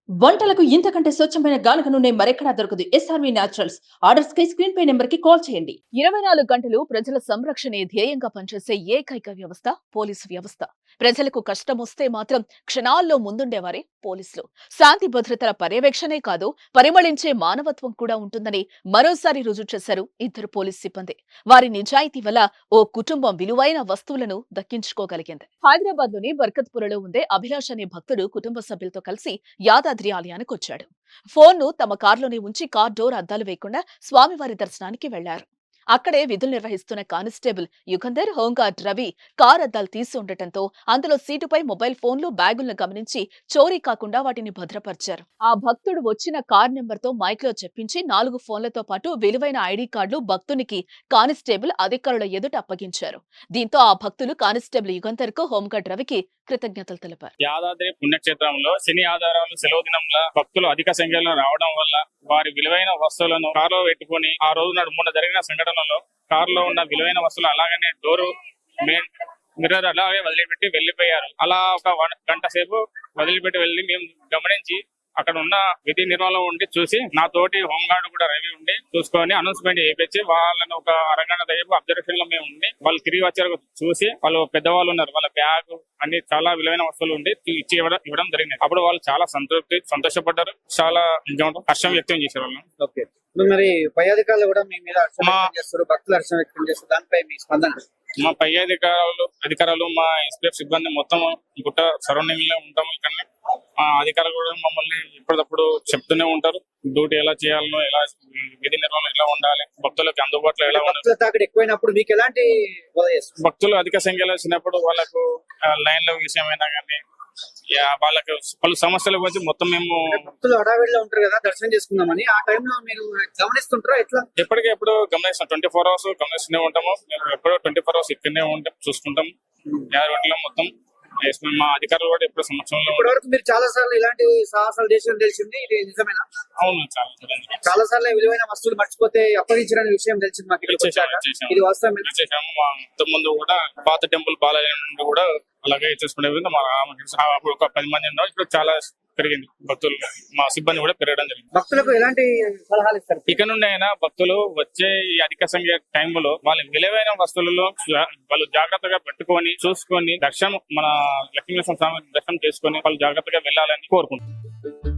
వంటలకు ఇంతకంటే స్వచ్ఛమైన గానుగ నూనె మరెక్కడా దొరకదు. SRV naturals. ఆర్డర్స్ కై స్క్రీన్ పై నెంబర్ కి కాల్ చేయండి. 24 గంటలు ప్రజల సంరక్షణే ధ్యేయంగా పనిచేసే ఏకైక వ్యవస్థ పోలీసు వ్యవస్థ. ప్రజలకు కష్టమొస్తే మాత్రం క్షణాల్లో ముందుండేవారే పోలీసులు. శాంతి భద్రతల పర్యవేక్షణే కాదు, పరిమళించే మానవత్వం కూడా ఉంటుందని మరోసారి రుజువు చేశారు ఇద్దరు పోలీస్ సిబ్బంది. వారి నిజాయితీ వల్ల ఓ కుటుంబం విలువైన వస్తువులను దక్కించుకోగలిగింది. హైదరాబాద్ లోని బర్కత్పురలో ఉండే అభిలాష్ అనే భక్తుడు కుటుంబ సభ్యులతో కలిసి యాదాద్రి ఆలయానికి వచ్చాడు. ఫోన్ను తమ కారులోనే ఉంచి కార్ డోర్ అద్దాలు వేయకుండా స్వామివారి దర్శనానికి వెళ్లారు. అక్కడే విధులు నిర్వహిస్తున్న constable Yugandhar, home guard Ravi car అద్దాలు తీసి ఉండటంతో అందులో సీటుపై మొబైల్ ఫోన్లు, బ్యాగులను గమనించి చోరీ కాకుండా వాటిని భద్రపరిచారు. ఆ భక్తుడు వచ్చిన కార్ నెంబర్ తో మైక్ లో చెప్పించి 4 ఫోన్లతో పాటు విలువైన ఐడి కార్డులు భక్తునికి కానిస్టేబుల్ అధికారుల ఎదుట అప్పగించారు. దీంతో ఆ భక్తులు కానిస్టేబుల్ యుగంధర్ కు, హోంగార్డ్ రవికి కృతజ్ఞతలు తెలిపారు. యాదాద్రి పుణ్యక్షేత్రంలో శని ఆధారాలు సెలవు దినంలో భక్తులు అధిక సంఖ్యలో రావడం వల్ల వారి విలువైన వస్తువులను కారులో పెట్టుకుని ఆ రోజు నాడు మొన్న జరిగిన సంఘటనలో కారులో ఉన్న విలువైన వస్తువులు అలాగనే డోరు మిర్రర్ అలాగే వదిలిపెట్టి వెళ్లిపోయారు. అలా ఒక గంట సేపు వదిలిపెట్టి వెళ్లి మేము గమనించి అక్కడ ఉన్న విధి నిర్వహణలో ఉండి చూసి నా తోటి హోంగార్డ్ కూడా రవి ఉండి చూసుకొని అనౌన్స్మెంట్ చేయించి వాళ్ళని ఒక అరగంట సేపు అబ్జర్వేషన్ లో మేము ఉండి వాళ్ళు తిరిగి వచ్చారు చూసి వాళ్ళు పెద్దవాళ్ళు ఉన్నారు, వాళ్ళ బ్యాగ్ అన్ని చాలా విలువైన వస్తువులు ఉండి ఇచ్చి ఇవ్వడం జరిగింది. అప్పుడు వాళ్ళు చాలా సంతోషపడ్డారు, చాలా హర్షం వ్యక్తం చేశారు వాళ్ళు. ఓకే, మరి పై అధికారులు కూడా మీ మీద హర్షం వ్యక్తం చేస్తారు, భక్తులు హర్షం వ్యక్తం చేస్తారు, దానిపై మీ స్పందన? మా పై అధికారులు మా ఎస్పీఎఫ్ సిబ్బంది మొత్తం గుట్ట సరౌండింగ్ లో ఉంటాము. ఇక్కడ మా అధికారులు కూడా మమ్మల్ని ఎప్పటికప్పుడు చెప్తూనే ఉంటారు, డ్యూటీ ఎలా చేయాలనో, ఎలా విధి నిర్వహణ ఎలా ఉండాలి, భక్తులకు అందుబాటులో ఎలా ఉండాలి. ఎక్కువైనప్పుడు మీకు ఎలాంటి భక్తులు అధిక సంఖ్యలో వచ్చినప్పుడు వాళ్ళకు లైన్ల విషయమైనా కానీ వాళ్ళకి పలు సమస్యల గురించి మొత్తం మేము భక్తులు హడావిడిలో ఉంటారు కదా దర్శనం చేసుకుందామని, ఆ టైంలో మీరు గమనిస్తుంటారా ఎట్లా? ఎప్పటికెప్పుడు గమనిస్తాం, 24 hours గమనిస్తూనే ఉంటాము. ఎప్పుడో 24 hours ఇక్కడనే ఉంటాం, చూసుకుంటాం. మొత్తం మా అధికారులు కూడా ఎప్పుడు సంవత్సరంలో ఇప్పటి వరకు మీరు చాలా సార్లు ఇలాంటి సాహసాలు చేసిన తెలిసింది, ఇది నిజమేనా? అవును, చాలా సార్లు విలువైన వస్తువులు మర్చిపోతే అప్పగించిన విషయం తెలిసింది మాకు. ఇది వాస్తవం. ఇంతకు ముందు కూడా పాత టెంపుల్ బాలయం నుండి కూడా అలాగే చేసుకునే మా అప్పుడు ఒక 10 మంది ఉన్నాం, ఇప్పుడు చాలా పెరిగింది భక్తులు, మా సిబ్బంది కూడా పెరగడం జరిగింది. భక్తులకు ఎలాంటి సలహాలు ఇస్తారు? ఇక నుండి అయినా భక్తులు వచ్చే ఈ అధిక సంఖ్య టైంలో వాళ్ళ విలువైన వస్తువులలో వాళ్ళు జాగ్రత్తగా పెట్టుకొని చూసుకొని మన లక్ష్మీ స్వామి దర్శనం చేసుకొని వాళ్ళు జాగ్రత్తగా వెళ్ళాలని కోరుకుంటున్నారు.